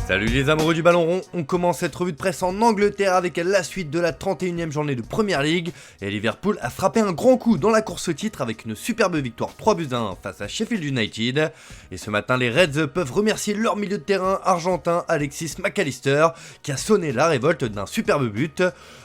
Salut les amoureux du ballon rond, on commence cette revue de presse en Angleterre avec la suite de la 31e journée de Premier League et Liverpool a frappé un grand coup dans la course au titre avec une superbe victoire 3-1 face à Sheffield United. Et ce matin les Reds peuvent remercier leur milieu de terrain argentin Alexis McAllister qui a sonné la révolte d'un superbe but.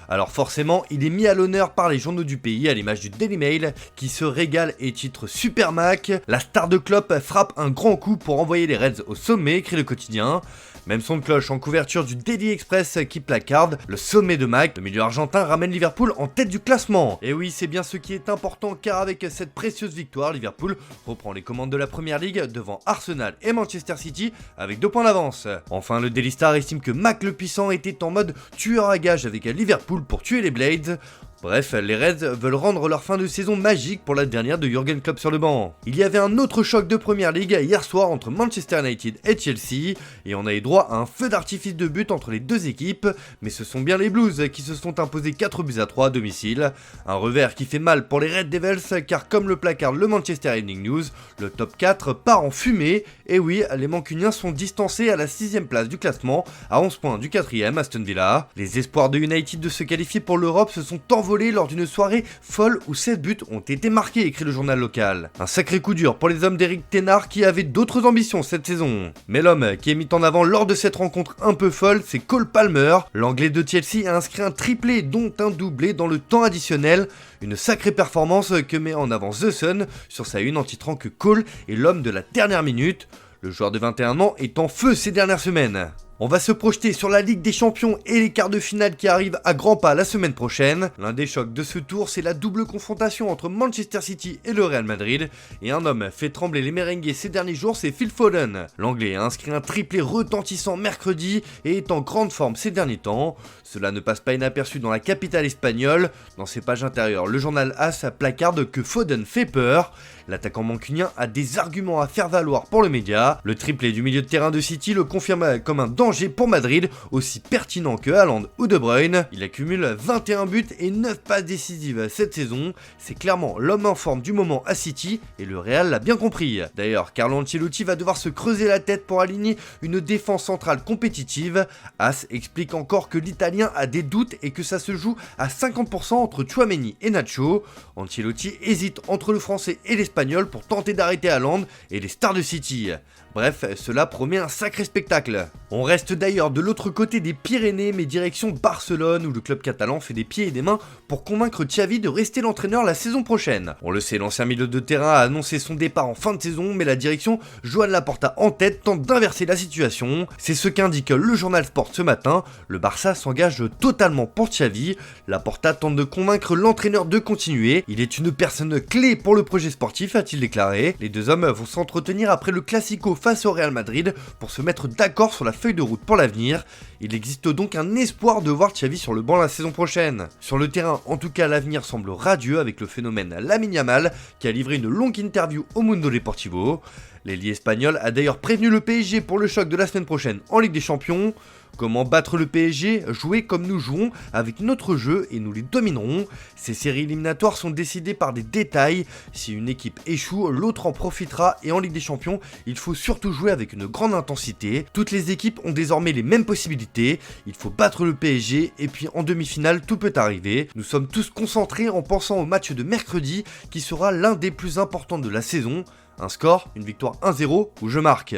Alors forcément, il est mis à l'honneur par les journaux du pays à l'image du Daily Mail qui se régale et titre Super Mac. La star de Klopp frappe un grand coup pour envoyer les Reds au sommet, écrit le quotidien. Même son de cloche en couverture du Daily Express qui placarde le sommet de Mac. Le milieu argentin ramène Liverpool en tête du classement. Et oui, c'est bien ce qui est important car avec cette précieuse victoire, Liverpool reprend les commandes de la Premier League devant Arsenal et Manchester City avec 2 points d'avance. Enfin, le Daily Star estime que Mac le puissant était en mode tueur à gage avec Liverpool pour tuer les Blades. Bref, les Reds veulent rendre leur fin de saison magique pour la dernière de Jürgen Klopp sur le banc. Il y avait un autre choc de Premier League hier soir entre Manchester United et Chelsea, et on a eu droit à un feu d'artifice de but entre les deux équipes, mais ce sont bien les Blues qui se sont imposés 4-3 à domicile. Un revers qui fait mal pour les Red Devils, car comme le placarde le Manchester Evening News, le top 4 part en fumée, et oui, les Mancuniens sont distancés à la 6ème place du classement, à 11 points du 4ème Aston Villa. Les espoirs de United de se qualifier pour l'Europe se sont envolés lors d'une soirée folle où 7 buts ont été marqués, écrit le journal local. Un sacré coup dur pour les hommes d'Eric Ténard qui avaient d'autres ambitions cette saison. Mais l'homme qui est mis en avant lors de cette rencontre un peu folle, c'est Cole Palmer. L'anglais de Chelsea a inscrit un triplé dont un doublé dans le temps additionnel. Une sacrée performance que met en avant The Sun sur sa une en titrant que Cole est l'homme de la dernière minute. Le joueur de 21 ans est en feu ces dernières semaines. On va se projeter sur la Ligue des Champions et les quarts de finale qui arrivent à grands pas la semaine prochaine. L'un des chocs de ce tour, c'est la double confrontation entre Manchester City et le Real Madrid. Et un homme fait trembler les merengues ces derniers jours, c'est Phil Foden. L'anglais a inscrit un triplé retentissant mercredi et est en grande forme ces derniers temps. Cela ne passe pas inaperçu dans la capitale espagnole. Dans ses pages intérieures, le journal AS placarde que Foden fait peur. L'attaquant mancunien a des arguments à faire valoir pour le média. Le triplé du milieu de terrain de City le confirme comme un danger pour Madrid, aussi pertinent que Haaland ou De Bruyne. Il accumule 21 buts et 9 passes décisives cette saison. C'est clairement l'homme en forme du moment à City et le Real l'a bien compris. D'ailleurs, Carlo Ancelotti va devoir se creuser la tête pour aligner une défense centrale compétitive. As explique encore que l'Italien a des doutes et que ça se joue à 50% entre Tchouaméni et Nacho. Ancelotti hésite entre le français et l'espagnol pour tenter d'arrêter Haaland et les stars de City. Bref, cela promet un sacré spectacle. On reste d'ailleurs de l'autre côté des Pyrénées, mais direction Barcelone, où le club catalan fait des pieds et des mains pour convaincre Xavi de rester l'entraîneur la saison prochaine. On le sait, l'ancien milieu de terrain a annoncé son départ en fin de saison, mais la direction, Joan Laporta en tête, tente d'inverser la situation. C'est ce qu'indique le journal Sport ce matin. Le Barça s'engage totalement pour Xavi. Laporta tente de convaincre l'entraîneur de continuer. Il est une personne clé pour le projet sportif, a-t-il déclaré. Les deux hommes vont s'entretenir après le Classico face au Real Madrid pour se mettre d'accord sur la feuille de route pour l'avenir. Il existe donc un espoir de voir Xavi sur le banc la saison prochaine. Sur le terrain, en tout cas, l'avenir semble radieux avec le phénomène Lamine Yamal qui a livré une longue interview au Mundo Deportivo. L'ailier espagnol a d'ailleurs prévenu le PSG pour le choc de la semaine prochaine en Ligue des Champions. Comment battre le PSG? Jouer comme nous jouons, avec notre jeu et nous les dominerons. Ces séries éliminatoires sont décidées par des détails. Si une équipe échoue, l'autre en profitera et en Ligue des Champions, il faut surtout jouer avec une grande intensité. Toutes les équipes ont désormais les mêmes possibilités. Il faut battre le PSG et puis en demi-finale, tout peut arriver. Nous sommes tous concentrés en pensant au match de mercredi qui sera l'un des plus importants de la saison. Un score, une victoire 1-0 où je marque.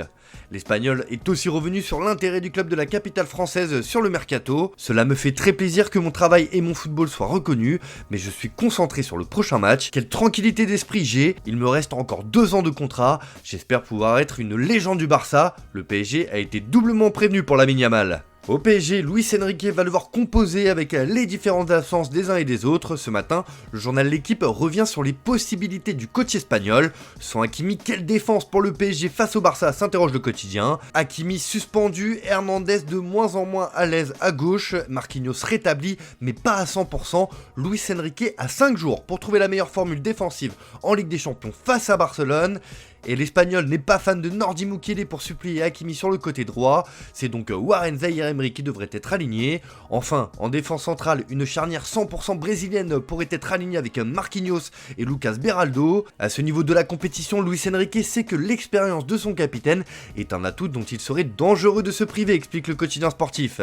L'Espagnol est aussi revenu sur l'intérêt du club de la capitale française sur le mercato. Cela me fait très plaisir que mon travail et mon football soient reconnus, mais je suis concentré sur le prochain match. Quelle tranquillité d'esprit j'ai, il me reste encore 2 ans de contrat, j'espère pouvoir être une légende du Barça. Le PSG a été doublement prévenu pour Lamine Yamal. Au PSG, Luis Enrique va devoir composer avec les différentes absences des uns et des autres. Ce matin, le journal L'Équipe revient sur les possibilités du coach espagnol. Sans Hakimi, quelle défense pour le PSG face au Barça, s'interroge le quotidien. Hakimi suspendu, Hernandez de moins en moins à l'aise à gauche, Marquinhos rétabli mais pas à 100%. Luis Enrique a 5 jours pour trouver la meilleure formule défensive en Ligue des Champions face à Barcelone. Et l'Espagnol n'est pas fan de Nordi Mukiele pour supplier Hakimi sur le côté droit, c'est donc Warren Zaïre-Emery qui devrait être aligné. Enfin, en défense centrale, une charnière 100% brésilienne pourrait être alignée avec Marquinhos et Lucas Beraldo. À ce niveau de la compétition, Luis Enrique sait que l'expérience de son capitaine est un atout dont il serait dangereux de se priver, explique le quotidien sportif.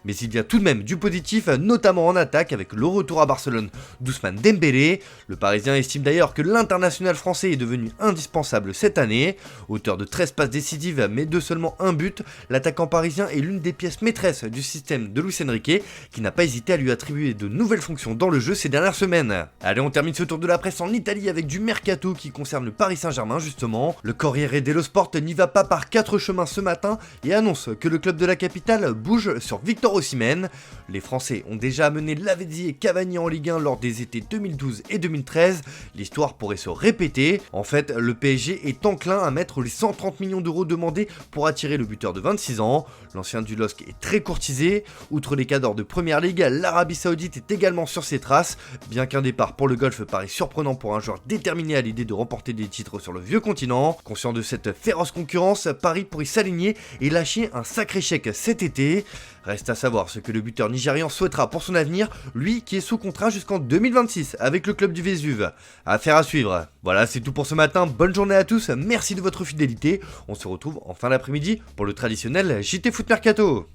Mais il y a tout de même du positif, notamment en attaque avec le retour à Barcelone d'Ousmane Dembélé. Le Parisien estime d'ailleurs que l'international français est devenu indispensable cette année. Auteur de 13 passes décisives mais de seulement un but, l'attaquant parisien est l'une des pièces maîtresses du système de Luis Enrique, qui n'a pas hésité à lui attribuer de nouvelles fonctions dans le jeu ces dernières semaines. Allez, on termine ce tour de la presse en Italie avec du mercato qui concerne le Paris Saint-Germain justement. Le Corriere dello Sport n'y va pas par 4 chemins ce matin et annonce que le club de la capitale bouge sur Victor Osimhen. Les Français ont déjà amené Lavezzi et Cavani en Ligue 1 lors des étés 2012 et 2013. L'histoire pourrait se répéter. En fait, le PSG est enclin à mettre les 130 millions d'euros demandés pour attirer le buteur de 26 ans. L'ancien du LOSC est très courtisé. Outre les cadors de Première Ligue, l'Arabie Saoudite est également sur ses traces. Bien qu'un départ pour le golf paraît surprenant pour un joueur déterminé à l'idée de remporter des titres sur le vieux continent. Conscient de cette féroce concurrence, Paris pourrait s'aligner et lâcher un sacré chèque cet été. Reste à savoir ce que le buteur nigérian souhaitera pour son avenir, lui qui est sous contrat jusqu'en 2026 avec le club du Vésuve. Affaire à suivre. Voilà, c'est tout pour ce matin, bonne journée à tous, merci de votre fidélité, on se retrouve en fin d'après-midi pour le traditionnel JT Foot Mercato.